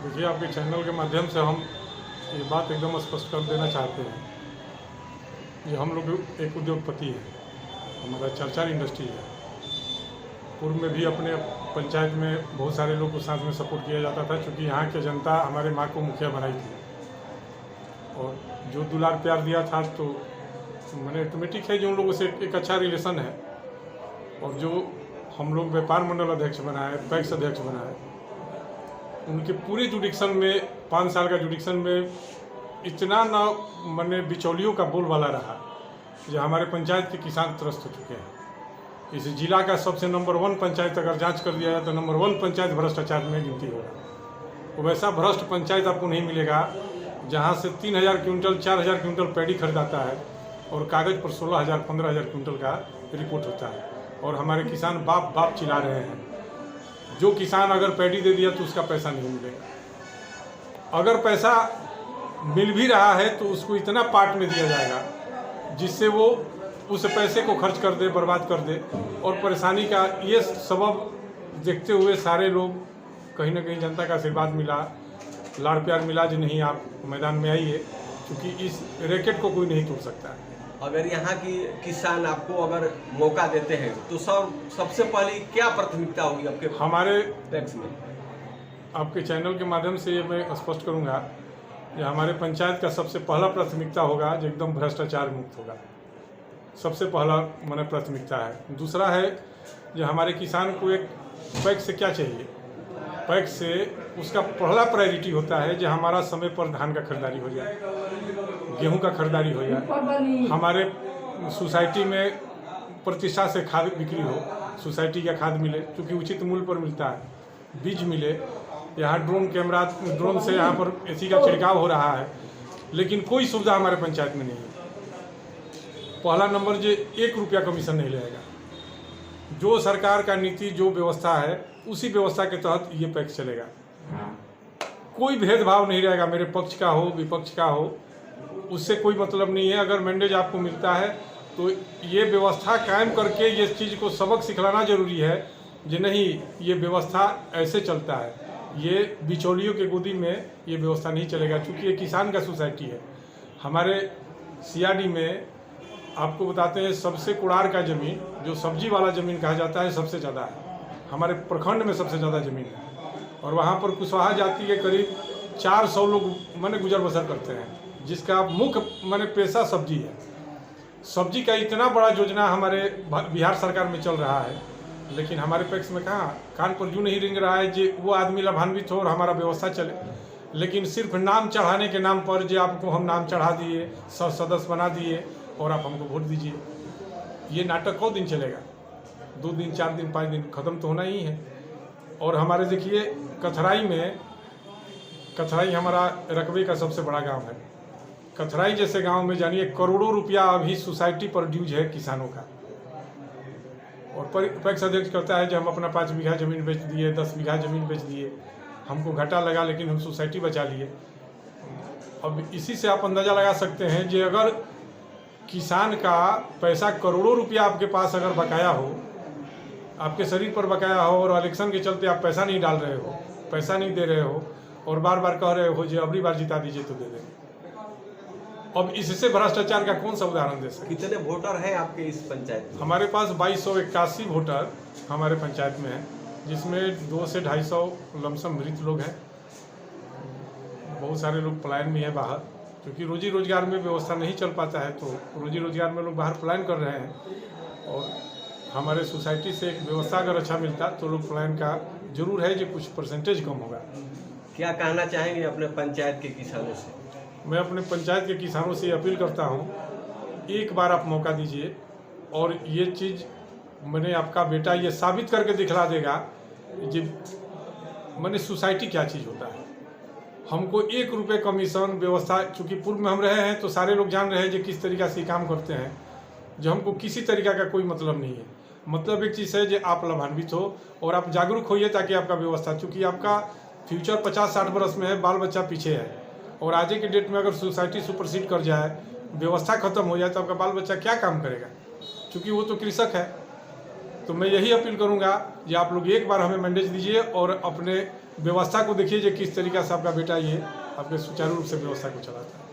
देखिए, आपके चैनल के माध्यम से हम ये बात एकदम स्पष्ट कर देना चाहते हैं कि हम लोग एक उद्योगपति हैं, हमारा चर्चा इंडस्ट्री है। पूर्व में भी अपने पंचायत में बहुत सारे लोग को साथ में सपोर्ट किया जाता था, क्योंकि यहाँ की जनता हमारे माँ को मुखिया बनाई थी और जो दुलार प्यार दिया था, तो मैंने ऑटोमेटिक है जो उन लोगों से एक अच्छा रिलेशन है। और जो हम लोग व्यापार मंडल अध्यक्ष बनाए, पैक्स अध्यक्ष बनाए, उनके पूरे जुडिक्शन में 5 साल का जुडिक्शन में इतना ना मैंने बिचौलियों का बोलबाला रहा जो हमारे पंचायत के किसान त्रस्त हो चुके हैं। इस जिला का सबसे नंबर 1 पंचायत अगर जांच कर दिया जाए तो नंबर 1 पंचायत भ्रष्टाचार में गिनती होगा। तो वैसा भ्रष्ट पंचायत आपको नहीं मिलेगा जहां से 3000 क्विंटल 4000 क्विंटल पैडी खरीदाता है और कागज़ पर 16000 15000 क्विंटल का रिपोर्ट होता है और हमारे किसान बाप बाप चिल्ला रहे हैं। जो किसान अगर पैडी दे दिया तो उसका पैसा नहीं मिलेगा। अगर पैसा मिल भी रहा है तो उसको इतना पार्ट में दिया जाएगा जिससे वो उस पैसे को खर्च कर दे, बर्बाद कर दे। और परेशानी का ये सबब देखते हुए सारे लोग कहीं ना कहीं जनता का आशीर्वाद मिला, लाड़ प्यार मिला जो नहीं आप मैदान में आइए, क्योंकि इस रैकेट को कोई नहीं तोड़ सकता है। अगर यहाँ की किसान आपको अगर मौका देते हैं तो सबसे पहले क्या प्राथमिकता होगी आपके हमारे टैक्स में? आपके चैनल के माध्यम से ये मैं स्पष्ट करूँगा कि हमारे पंचायत का सबसे पहला प्राथमिकता होगा जो एकदम भ्रष्टाचार मुक्त होगा। सबसे पहला मैंने प्राथमिकता है। दूसरा है जो हमारे किसान को एक पैक्स से क्या चाहिए, पैक्स से उसका पहला प्रायोरिटी होता है जो हमारा समय पर धान का खरीदारी हो जाए, गेहूं का खरीदारी हो जाए, हमारे सोसाइटी में प्रतिष्ठा से खाद बिक्री हो, सोसाइटी का खाद मिले क्योंकि उचित मूल्य पर मिलता है, बीज मिले। यहाँ ड्रोन से यहाँ पर एसी का छिड़काव हो रहा है, लेकिन कोई सुविधा हमारे पंचायत में नहीं है। पहला नंबर जो 1 रुपया कमीशन नहीं लगेगा। जो सरकार का नीति जो व्यवस्था है उसी व्यवस्था के तहत ये पैक्स चलेगा। कोई भेदभाव नहीं रहेगा, मेरे पक्ष का हो विपक्ष का हो, उससे कोई मतलब नहीं है। अगर मैंडेज आपको मिलता है तो ये व्यवस्था कायम करके ये चीज़ को सबक सिखलाना जरूरी है जो नहीं ये व्यवस्था ऐसे चलता है, ये बिचौलियों के गोदी में ये व्यवस्था नहीं चलेगा। क्योंकि ये किसान का सोसाइटी है। हमारे सीआरडी में आपको बताते हैं सबसे कुड़ार का ज़मीन जो सब्जी वाला ज़मीन कहा जाता है सबसे ज़्यादा है। हमारे प्रखंड में सबसे ज़्यादा ज़मीन है और वहाँ पर कुशवाहा जाति के करीब 400 लोग माने गुजर बसर करते हैं, जिसका मुख्य माने पेशा सब्जी है। सब्जी का इतना बड़ा योजना हमारे बिहार सरकार में चल रहा है, लेकिन हमारे पैक्स में कहाँ कान पर यूँ नहीं रिंग रहा है जो वो आदमी लाभान्वित हो और हमारा व्यवस्था चले। लेकिन सिर्फ नाम चढ़ाने के नाम पर जो आपको हम नाम चढ़ा दिए, सदस्य बना दिए और आप हमको वोट दीजिए, ये नाटक कौ दिन चलेगा? 2 दिन 4 दिन 5 दिन ख़त्म तो होना ही है। और हमारे देखिए कथराई हमारा रकबे का सबसे बड़ा गांव है। कथराई जैसे गांव में जानिए करोड़ों रुपया अभी सोसाइटी पर ड्यूज है किसानों का। और पैक्स अध्यक्ष कहता है कि हम अपना 5 बीघा ज़मीन बेच दिए, 10 बीघा ज़मीन बेच दिए, हमको घाटा लगा लेकिन हम सोसाइटी बचा लिए। अब इसी से आप अंदाज़ा लगा सकते हैं कि अगर किसान का पैसा करोड़ों रुपया आपके पास अगर बकाया हो, आपके शरीर पर बकाया हो और इलेक्शन के चलते आप पैसा नहीं डाल रहे हो, पैसा नहीं दे रहे हो और बार बार कह रहे हो जो अगली बार जिता दीजिए तो दे देंगे। अब इससे भ्रष्टाचार का कौन सा उदाहरण दे सकते? कितने वोटर हैं आपके इस पंचायत में? हमारे पास 2281 वोटर हमारे पंचायत में हैं, जिसमें 200 से 250 लमसम मृत लोग हैं। बहुत सारे लोग पलायन में हैं बाहर, क्योंकि रोजी रोजगार में व्यवस्था नहीं चल पाता है, तो रोजी रोजगार में लोग बाहर पलायन कर रहे हैं। और हमारे सोसाइटी से एक व्यवस्था अगर अच्छा मिलता तो लोग पलायन का जरूर है जो कुछ परसेंटेज कम होगा। क्या कहना चाहेंगे अपने पंचायत के किसानों से? मैं अपने पंचायत के किसानों से अपील करता हूं, एक बार आप मौका दीजिए और ये चीज़ मैंने आपका बेटा ये साबित करके दिखला देगा कि मैंने सोसाइटी क्या चीज़ होता है। हमको 1 रुपये कमीशन व्यवस्था, चूँकि पूर्व में हम रहे हैं तो सारे लोग जान रहे हैं कि किस तरीक़ा से काम करते हैं, जो हमको किसी तरीक़ा का कोई मतलब नहीं है। मतलब एक चीज़ है जो आप लाभान्वित हो और आप जागरूक होइए ताकि आपका व्यवस्था, चूँकि आपका फ्यूचर 50-60 बरस में है, बाल बच्चा पीछे है और आज के डेट में अगर सोसाइटी सुपरसीड कर जाए, व्यवस्था खत्म हो जाए तो आपका बाल बच्चा क्या काम करेगा? क्योंकि वो तो कृषक है। तो मैं यही अपील करूँगा कि आप लोग एक बार हमें मैंडेज दीजिए और अपने व्यवस्था को देखिए जो किस तरीका से आपका बेटा ये आपके सुचारू रूप से व्यवस्था को चलाता है।